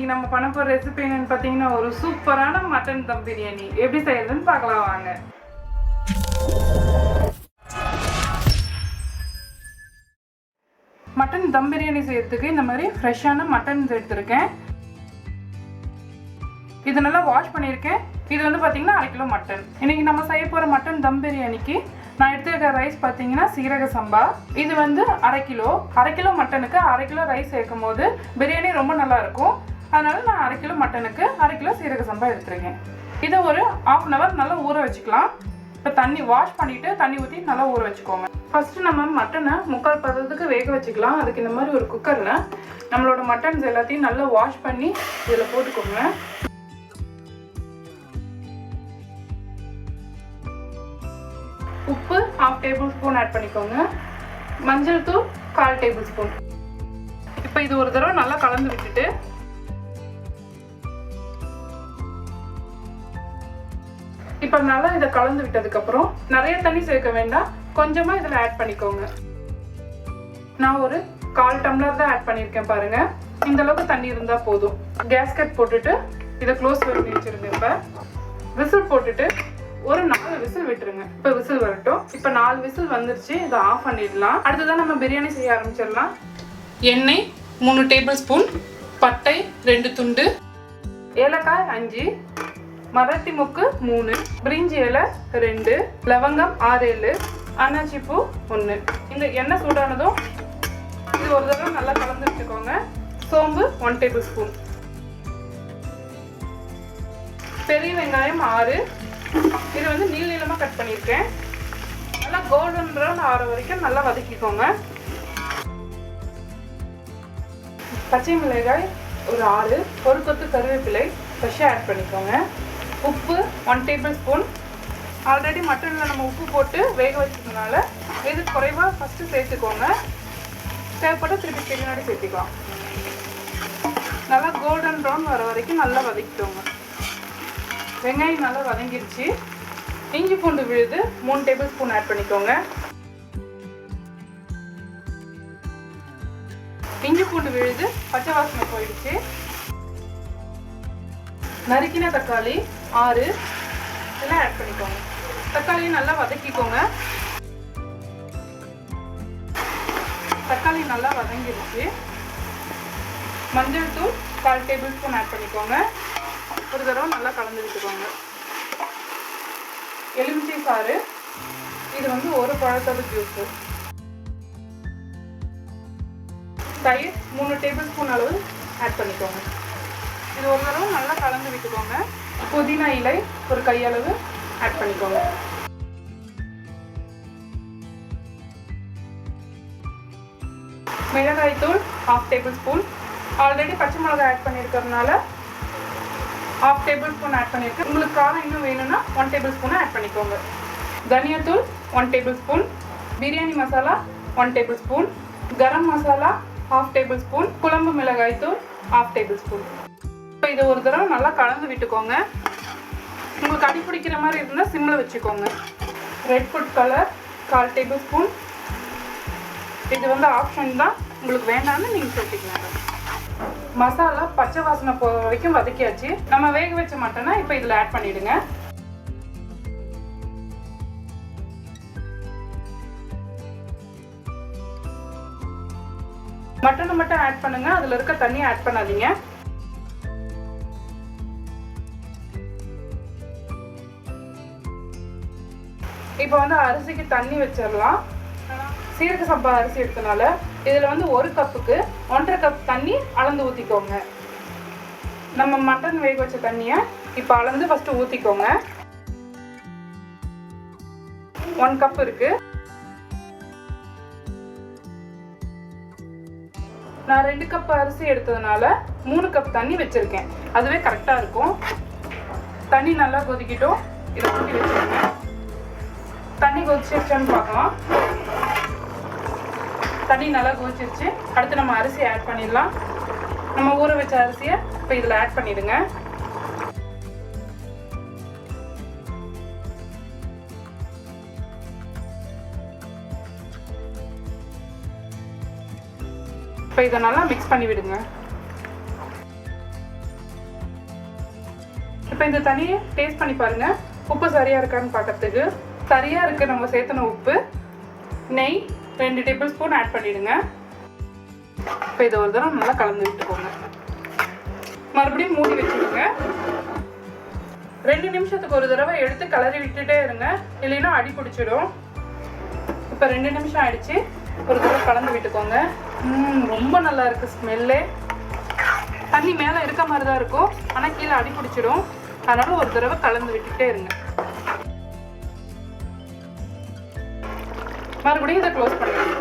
இன்னைக்கு நம்ம பண்ண போற ரெசிபி என்னன்னு பாத்தீங்கன்னா ஒரு சூப்பரான மட்டன் தம் பிரியாணி. எப்படி செய்யறதுன்னு பார்க்கலாம் வாங்க. மட்டன் தம் பிரியாணி செய்யறதுக்கு இந்த மாதிரி ஃப்ரெஷ்ஷான மட்டன் எடுத்துருக்கேன். இது நல்லா வாஷ் பண்ணியிருக்கேன். இது வந்து பார்த்தீங்கன்னா 1/2 கிலோ மட்டன். இன்னைக்கு நம்ம செய்ய போகிற மட்டன் தம் பிரியாணிக்கு நான் எடுத்துருக்க ரைஸ் பார்த்தீங்கன்னா சீரக சம்பா. இது வந்து 1/2 கிலோ மட்டனுக்கு 1/2 கிலோ ரைஸ் சேர்க்கும் போது பிரியாணி ரொம்ப நல்லா இருக்கும். அதனால நான் 1/2 கிலோ மட்டனுக்கு 1/2 கிலோ சீரக சம்பா எடுத்துருக்கேன். இதை ஒரு 1/2 hour நல்லா ஊற வச்சுக்கலாம். இப்போ தண்ணி வாஷ் பண்ணிவிட்டு தண்ணி ஊற்றி நல்லா ஊற வச்சுக்கோங்க. ஃபஸ்ட்டு நம்ம மட்டனை 3/4 பதத்துக்கு வேக வச்சுக்கலாம். அதுக்கு இந்த மாதிரி ஒரு குக்கரில் நம்மளோட மட்டன்ஸ் எல்லாத்தையும் நல்லா வாஷ் பண்ணி இதில் போட்டுக்கோங்க. உப்பு 1/2 டேபிள் ஸ்பூன் ஆட் பண்ணிக்கோங்க. மஞ்சள் தூள் 1/4 டேபிள் ஸ்பூன். இப்போ இது ஒரு தடவை நல்லா கலந்து விட்டுட்டு இப்போ நல்லா இதை கலந்து விட்டதுக்கப்புறம் நிறைய தண்ணி சேர்க்க வேண்டாம், கொஞ்சமாக இதில் ஆட் பண்ணிக்கோங்க. நான் ஒரு 1/4 டம்ளர் தான் ஆட் பண்ணியிருக்கேன் பாருங்க. இந்த அளவுக்கு தண்ணி இருந்தால் போதும். கேஸ்கட் போட்டுட்டு இதை க்ளோஸ் பண்ணி வச்சிருங்க. இப்போ விசில் போட்டுட்டு ஒரு 4 விசில் விட்டுருங்க. இப்போ விசில் வரட்டும். இப்போ 4 விசில் வந்துருச்சு. இதை ஆஃப் பண்ணிடலாம். அடுத்ததான் நம்ம பிரியாணி செய்ய ஆரம்பிச்சிடலாம். எண்ணெய் 3 டேபிள் ஸ்பூன், பட்டை 2 துண்டு, ஏலக்காய் 5, மராத்தி மொக்கு 3, பிரிஞ்சி இலை 2, லவங்கம் 6-7, அன்னாச்சி பூ 1. இந்த எண்ணெய் சூடானதும் இது ஒரு தடவை நல்லா கலந்து வச்சுக்கோங்க. சோம்பு 1 டேபிள் ஸ்பூன், பெரிய வெங்காயம் 6, இது வந்து நீளமாக கட் பண்ணியிருக்கேன். நல்லா கோல்டன் ப்ரௌன் ஆகிற வரைக்கும் நல்லா வதக்கிக்கோங்க. பச்சை மிளகாய் ஒரு 6, ஒரு கொத்து கருவேப்பிலை ஃப்ரெஷ்ஷாக ஆட் பண்ணிக்கோங்க. உப்பு 1 டேபிள் ஸ்பூன். ஆல்ரெடி மட்டனில் நம்ம உப்பு போட்டு வேக வச்சதுனால இது குறைவாக ஃபஸ்ட்டு சேர்த்துக்கோங்க. தேவைப்பட்ட திருப்பி பின்னாடி சேர்த்துக்கலாம். நல்லா கோல்டன் ப்ரௌன் வர வரைக்கும் நல்லா வதக்கிக்கோங்க. வெங்காயம் நல்லா வதங்கிடுச்சு. இஞ்சி பூண்டு விழுது 3 டேபிள் ஸ்பூன் ஆட் பண்ணிக்கோங்க. இஞ்சி பூண்டு விழுது பச்சை வாசனை போயிடுச்சு. நறுக்கின தக்காளி 6 இதெல்லாம் ஆட் பண்ணிக்கோங்க. தக்காளியை நல்லா வதக்கிக்கோங்க. தக்காளி நல்லா வதங்கிடுச்சு. மஞ்சள் தூள் 1/4 டேபிள் ஸ்பூன் ஆட் பண்ணிக்கோங்க. ஒரு தடவை நல்லா கலந்து விட்டுக்கோங்க. எலுமிச்சை சாறு, இது வந்து ஒரு பழத்தோட ஜூஸு. தயிர் 3 டேபிள் ஸ்பூன் அளவு ஆட் பண்ணிக்கோங்க. இது ஒரு தடவை நல்லா கலந்து விட்டுக்கோங்க. புதினா இலை ஒரு கையளவு ஆட் பண்ணிக்கோங்க. மிளகாய் தூள் 1/2 டேபிள் ஸ்பூன். ஆல்ரெடி பச்சை மிளகாய் ஆட் பண்ணியிருக்கிறதுனால 1/2 டேபிள் ஸ்பூன் ஆட் பண்ணியிருக்கேன். உங்களுக்கு காரம் இன்னும் வேணும்னா 1 டேபிள் ஸ்பூனை ஆட் பண்ணிக்கோங்க. தனியாத்தூள் 1 tablespoon. Biryani masala 1 tablespoon. Garam masala 1/2 tablespoon. குழம்பு மிளகாய் தூள் 1/2 டேபிள் ஸ்பூன். இப்போ இதை ஒரு தடவை நல்லா கலந்து விட்டுக்கோங்க. உங்களுக்கு அடி பிடிக்கிற மாதிரி இருந்தால் சிம்மில் வச்சுக்கோங்க. Red food colour 1/4 table spoon. இது வந்து ஆப்ஷன் தான், உங்களுக்கு வேண்டாம்னு நீங்கள் சேர்த்துக்கலாம். மசாலா பச்சை வாசனை போகிற வரைக்கும் வதக்கியாச்சு. நம்ம வேக வச்ச மட்டனை இப்போ இதில் ஆட் பண்ணிவிடுங்க. மட்டனை மட்டும் ஆட் பண்ணுங்க, அதில் இருக்க தண்ணியை ஆட் பண்ணாதீங்க. இப்போ வந்து அரிசிக்கு தண்ணி வச்சிடலாம். சீரக சம்பா அரிசி எடுத்தனால இதில் வந்து 1 கப்புக்கு 1.5 கப் தண்ணி அளந்து ஊற்றிக்கோங்க. நம்ம மட்டன் வேக வச்ச தண்ணியை இப்போ அளந்து ஃபஸ்ட்டு ஊற்றிக்கோங்க. 1 கப் இருக்குது. நான் 2 கப் அரிசி எடுத்ததுனால 3 கப் தண்ணி வச்சுருக்கேன். அதுவே கரெக்டாக இருக்கும். தண்ணி நல்லா கொதிக்கிட்டோம். இதை ஊற்றி வச்சுருங்க. தண்ணி கொதிச்சிருச்சான்னு பார்க்கலாம். தண்ணி நல்லா கொதிச்சிருச்சு. அடுத்து நம்ம அரிசி ஆட் பண்ணிடலாம். நம்ம ஊற வச்ச அரிசியை இப்போ இதில் ஆட் பண்ணிடுங்க. இப்போ இதை நல்லா மிக்ஸ் பண்ணி விடுங்க. இப்போ இந்த தண்ணியை டேஸ்ட் பண்ணி பாருங்க, உப்பு சரியா இருக்கான்னு பார்க்கறதுக்கு. சரியா இருக்கு நம்ம சேர்த்தன உப்பு. நெய் 2 டேபிள் ஸ்பூன் ஆட் பண்ணிடுங்க. இப்போ இதை ஒரு தடவை நல்லா கலந்து விட்டுக்கோங்க. மறுபடியும் மூடி வச்சுடுங்க. 2 நிமிஷத்துக்கு ஒரு தடவை எடுத்து கலரி விட்டுட்டே இருங்க, இல்லைன்னா அடி பிடிச்சிடும். இப்போ 2 நிமிஷம் ஆயிடுச்சு. ஒரு தடவை கலந்து விட்டுக்கோங்க. ரொம்ப நல்லா இருக்கு ஸ்மெல்லே. தண்ணி மேலே இருக்க மாதிரி தான் இருக்கும், ஆனால் கீழே அடி பிடிச்சிடும். அதனால ஒரு தடவை கலந்து விட்டுட்டே இருங்க. மறுபடியும் இதை க்ளோஸ் பண்ணிடுங்க.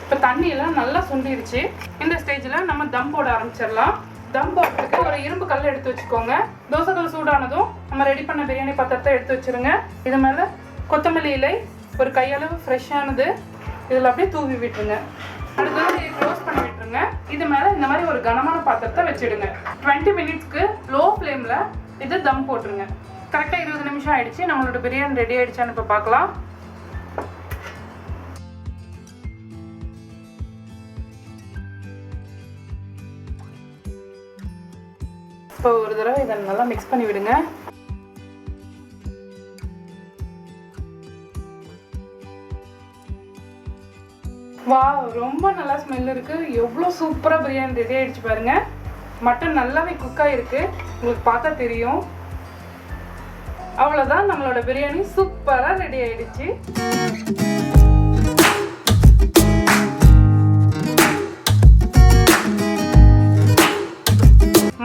இப்போ தண்ணி எல்லாம் நல்லா சுண்டிருச்சு. இந்த ஸ்டேஜில் நம்ம தம் போட ஆரம்பிச்சிடலாம். தம் போடுறதுக்கு ஒரு இரும்பு கல் எடுத்து வச்சுக்கோங்க. தோசைக்கல் சூடானதும் நம்ம ரெடி பண்ண பிரியாணி பாத்திரத்தை எடுத்து வச்சிருங்க. இது மேலே கொத்தமல்லி இலை ஒரு கையளவு ஃப்ரெஷ்ஷானது இதில் அப்படியே தூவி விட்டுருங்க. அடுத்தது க்ளோஸ் பண்ணி விட்டுருங்க. இது மேலே இந்த மாதிரி ஒரு கனமான பாத்திரத்தை வச்சுடுங்க. 20 மினிட்ஸ்க்கு லோ ஃப்ளேமில் இது தம் போட்டுருங்க. கரெக்டாக 20 நிமிஷம் ஆயிடுச்சு. நம்மளோட பிரியாணி ரெடி ஆயிடுச்சான்னு இப்போ பார்க்கலாம். இப்போ ஒரு தடவை இதை நல்லா மிக்ஸ் பண்ணி விடுங்க. வாவ், ரொம்ப நல்லா ஸ்மெல் இருக்கு. எவ்வளோ சூப்பராக பிரியாணி ரெடி ஆயிடுச்சு பாருங்க. மட்டன் நல்லாவே குக் ஆகிருக்கு, உங்களுக்கு பார்த்தா தெரியும். அவ்வளோதான், நம்மளோட பிரியாணி சூப்பராக ரெடி ஆயிடுச்சு.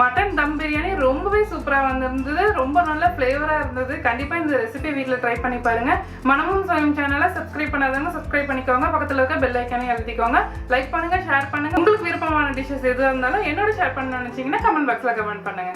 மட்டன் தம் பிரியாணி ரொம்பவே சூப்பராக வந்திருந்தது. ரொம்ப நல்ல ஃப்ளேவராக இருந்தது. கண்டிப்பாக இந்த ரெசிபி வீட்டில் ட்ரை பண்ணி பாருங்க. மனமும் சுவையும் சேனலை சப்ஸ்கிரைப் பண்ணாதவங்க சப்ஸ்கிரைப் பண்ணிக்கோங்க. பக்கத்தில் இருக்க பெல் ஐக்கானே அழுத்திக்கோங்க. லைக் பண்ணுங்க, ஷேர் பண்ணுங்க. உங்களுக்கு விருப்பமான டிஷ்ஷஸ் எதுவாக இருந்தாலும் என்னோட ஷேர் பண்ண நினைச்சீங்கன்னா கமெண்ட் பாக்ஸில் கமெண்ட் பண்ணுங்க.